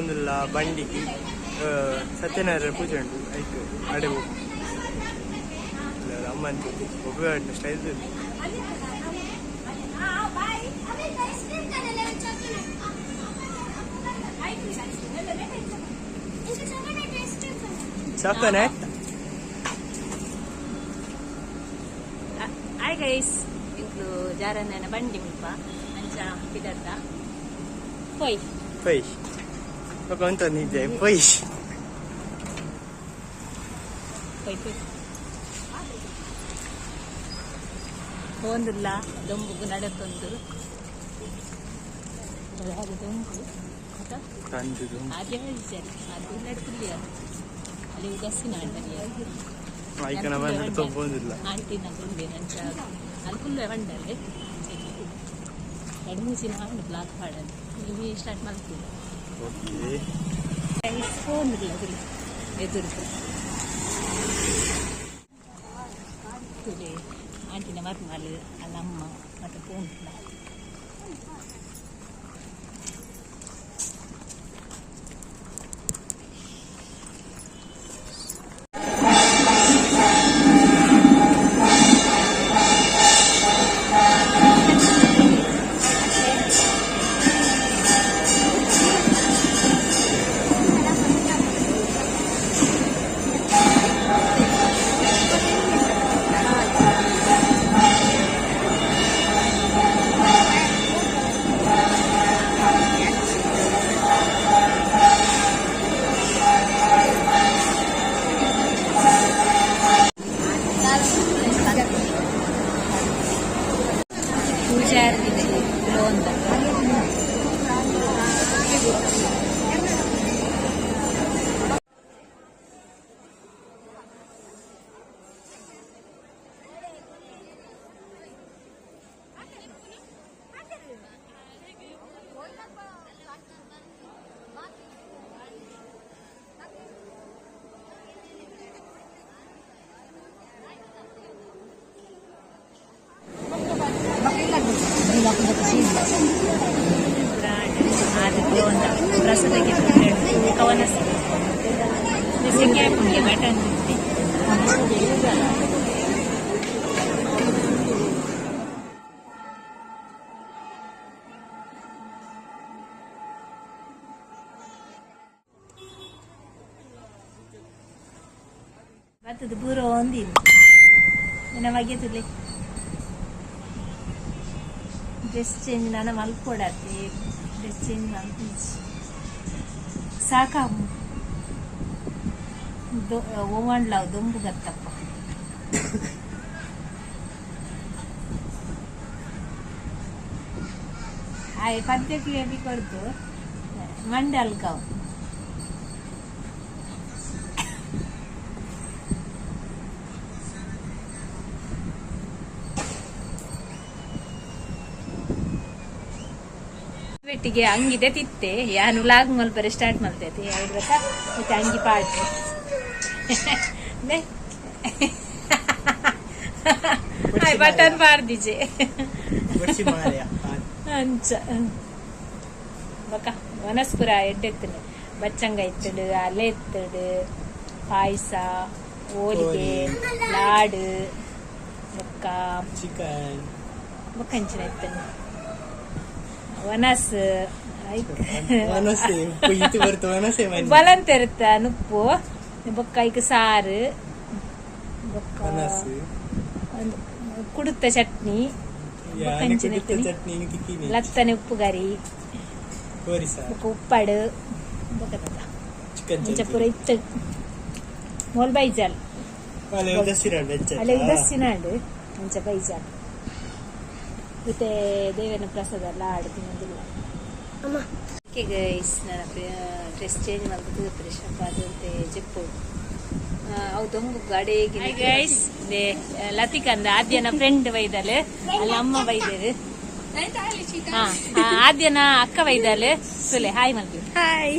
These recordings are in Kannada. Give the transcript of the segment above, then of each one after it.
ಪೋಂದುಲ್ಲ ಬಂಡಿಗೆ ಸತ್ಯನಾರಾಯಣ ಪೂಜೆ ಉಂಟು ಆಯ್ತು ಅಡೆ ಹೋಗು ಅಮ್ಮ ಅಂತ ಒಬ್ಬ style chocolate. Hi guys, itu jalan na bandi mulpa, anca pidata. Poi. Kau nonton ni je, poi. Hondulla, dombu gunada kondu. Ada dombu. Kata? Kandu dombu. Ada aja, ada lagi dia. Ali udah sinar tadi ya. Aika nama nonton hondulla. Auntie nonton dia anca. Alkul lewan dale. Kadang musim hari ni black padan. Ini start malku. Okay. Guys, hondulla dulu. Itu tu. Tuli. Auntie nama malu alamma mata pun lah. Batu buron din. Namanya tu le. Dress change nana malu kodate. Dress change malu. Sakam. Woman lau dombu gattappa. Ay padde kiye bhi kardo. Mandal kau. ಿಗೆ ಹಂಗಿದೆ ತಿತ್ತೆ ಯಾನು ಲಾಗ್ ಮಲ್ಪರೆ ಸ್ಟಾರ್ಟ್ ಮಾಡ್ತೈತಿ ಹೇಳ್ಬೇಕಾ ಮತ್ತೆ ಹಂಗಿ ಪಾರ್ಟ್ ಬಟನ್ ಪಾರ್ದಿಜೆ ಅಂಚ ಬಕ ವನಸ್ಪುರ ಎಡ್ಡೆತ್ತನು ಬಚ್ಚಂಗ ಇತ್ತಡು ಅಲೆ ಎತ್ತಡು ಪಾಯಸ ಹೋಳಿಗೆ ಲಾಡು ಬೊಕ್ಕ ಚಿಕನ್ ಬೊಕ್ಕಂಚಿನ ಎತ್ತನು ವನಸ್ ಬಲಂತ ಇರುತ್ತ ನುಪ್ಪು ಬೊಕ್ಕ ಈಗ ಸಾರು ಬೊಕ್ಕ ಕುಡುತ್ತ ಚಟ್ನಿ ಲತ್ತನೆ ಉಪ್ಪು ಗರಿ ಬೊಕ್ಕ ಉಪ್ಪಡು ಬೊಕ್ಕ ಪೂರ ಇತ್ತು ಮೋಲ್ ಬೈಜಾಲ್ ಅಲೆ ಉದಸ್ಸಿನಾಡು ಅಂಚ ಬೈಜಾಲ್ ಮತ್ತೆ ದೇವನ ಪ್ರಸಾದ ಎಲ್ಲ ಆಡ್ತಿನ್ನೋದಿಲ್ಲ ಓಕೆ ಗೈಸ್ ನನ್ನ ಡ್ರೆಸ್ ಚೇಂಜ್ ಮಾಡ್ಬಿಟ್ಟು ಫ್ರೆಶಪ್ ಆದಂತೆ ಜಪ್ಪು ಅವು ದೊಂಗು ಗಾಡಿಗೆ ಗೈಸ್ ಲತಿಕಾ ಅಂದ್ರೆ ಆದ್ಯನ ಫ್ರೆಂಡ್ ಬೈದಲೆ ಅಲ್ಲ ಅಮ್ಮ ಬೈದೇರು ಆದ್ಯನ ಅಕ್ಕ ಬೈದಲೆ ಸುಲೆ ಹಾಯ್ ಮಲ್ಪಿ ಹಾಯ್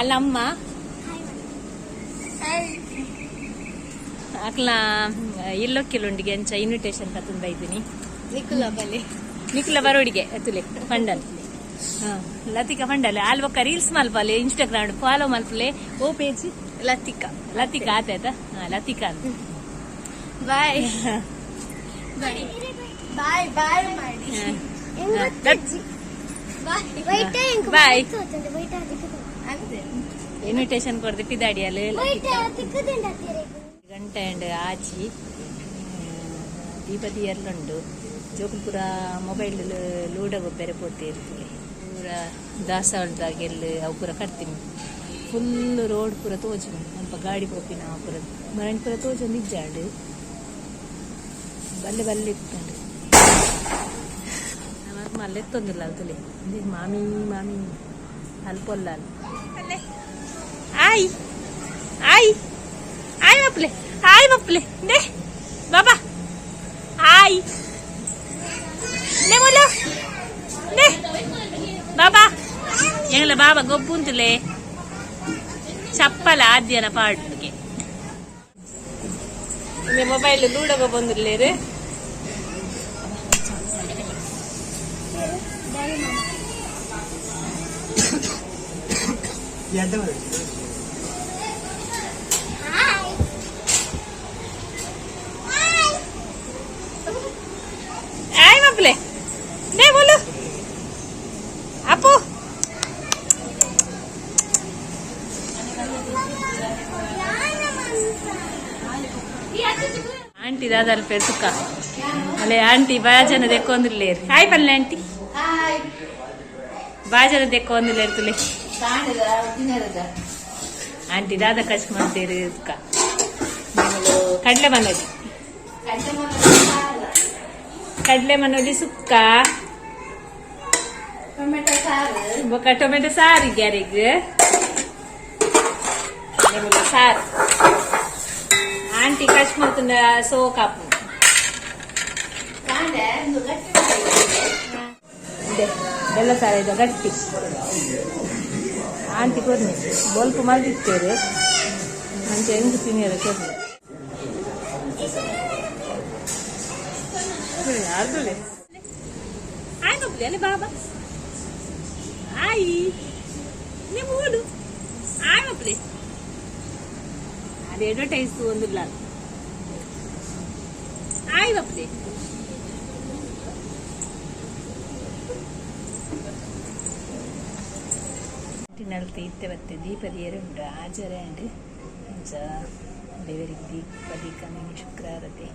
ಅಲ್ಲ ಅಮ್ಮ ಅಕ್ಲ ಇಲ್ಲೊಕ್ಕಿಲೊಂಡಿಗೆ ಅಂಚ ಇನ್ವಿಟೇಷನ್ ಕತ್ತಂದು ಬೈದಿನಿ ನಿಖುಲ ಬರೋಡಿಗೆ ತುಲೆ ಫಂಡಲ್ ಲತಿಕಾ ಪಂಡಲೆ ಅಲ್ಲಿ ಬೊಕ್ಕ ರೀಲ್ಸ್ ಮಲ್ಪಲೆ ಇನ್ಸ್ಟಾಗ್ರಾಮ್ ಫಾಲೋ ಮಲ್ಪಲೆ ಓ ಪೇಜ್ ಲತಿಕಾ ಆತಾಯ್ತಾ ಲತಿಕಾ ಅಂತ ಬಾಯ್ ಬಾಯ್ ಬಾಯ್ ಮಾಡಿ ಬಾಯ್ ಇನ್ವಿಟೇಷನ್ ಕೊಡ್ದೆ ಪಿದಾಡಿಯಲ್ಲಿ ಗಂಟೆ ಅಂಡ್ ಆಚಿ ದೀಪದಿ ಎಲ್ಲುಂಡು ಜೋಕುಲ್ಪುರ ಮೊಬೈಲ್ ಲೂಡ ಗೊಬ್ಬರ ಪೋತೆ ಇರ್ತದೆ ಪೂರ ದಾಸವಾಳದಾಗೆಲ್ಲ ಅವು ಪೂರ ಕಟ್ತೀನಿ ಫುಲ್ ರೋಡ್ ಪೂರ ತೋಜು ಸ್ವಲ್ಪ ಗಾಡಿ ಪೋಪಿನ ಪೂರ ಮರಣಿ ಪೂರ ತೋಜು ನಿಜ್ಜಾಡು ಬಲ್ಲೆ ಬಲ್ಲೆ ಇತ್ತುಂಡು ನಮಗೆ ಮಲ್ಲೆ ಎತ್ತೊಂದಿಲ್ಲ ಅಲ್ತಲೆ ಮಾಮಿ ಮಾಮಿ ಅಲ್ಪೊಲ್ಲ ಅಲ್ಲೇ ಆಯ್ ಆಯ್ ಆಯ್ ಮಪ್ಲೆ ನೇ ಬಾಬಾ ಆಯ್ ನೇ ಮುಲು ನೇ ಬಾಬಾ ಎಂಗ್ಲ ಬಾಬಾ ಗೊಬ್ಬುಂತುಲೆ ಚಪ್ಪಲ ಆದ್ಯನ ಪಾಟ್ಗೆ ಮೊಬೈಲ್ ಲೂಡಗ ಬಂದಿಲ್ಲೇರು ಆಯ್ ಮಪ್ಲೆ ನೇ ಮುಲು ಅಪ್ಪು ಆಂಟಿ ದಾದಲ್ ಪೆಸುಕ ಅಲ್ಲೇ ಆಂಟಿ ಬಾಜನ ದೆಕ್ಕೊಂದಿಲ್ಲೇರು ಹಾಯ್ ಪಲ್ಲೆ ಆಂಟಿ ಬಾಜನ ದೆಕ್ಕೊಂದಿಲ್ಲೇರು ತುಲೆ ಆಂಟಿ ದಾದ ಕಚ್ ಮಾಡ್ತೀರಿ ಕಡ್ಲೆ ಮನೋಜಿ ಸುಕ್ಕ ಬೊಕ್ಕ ಟೊಮೆಟೊ ಸಾರು ಗ್ಯಾರಿಗೆ ಸಾರು ಆಂಟಿ ಕಚ್ ಮಾಡ್ತುಂಡ ಸೋ ಕಾಪು ಬೆಲ್ಲ ಸಾರ ಇದು ಗಟ್ಟಿ ಆಂಟಿ ಕೊರ್ನಿ ಬೊಲ್ಪು ಮಲ್ದಿತ್ತೇವೆ ಅಂಚೆ ಹೆಂಗು ತಿನ್ನಿರ ಕೊರ್ನಿ ಆಯ್ ಮಕ್ಕಳು ಅಲ್ಲೇ ಬಾಬಾ ಆಯಿ ನೀವು ಓಡು ಆಯ್ ಮಕ್ಕಳೇ ಅದು ಅಡ್ವರ್ಟೈಸ್ ಒಂದಿಲ್ಲ ಆಯ್ ಮಕ್ಕಳೇ ನಲ್ತಿ ಇತ್ತೆ ಬತ್ತೆ ದೀಪದಿ ಎರಡು ಆಚರಣೆ ಅಂಚ ದೇವರಿಗೆ ದೀಪದಿ ಕಮ್ಮಿ ಶುಕ್ರವಾರತೆ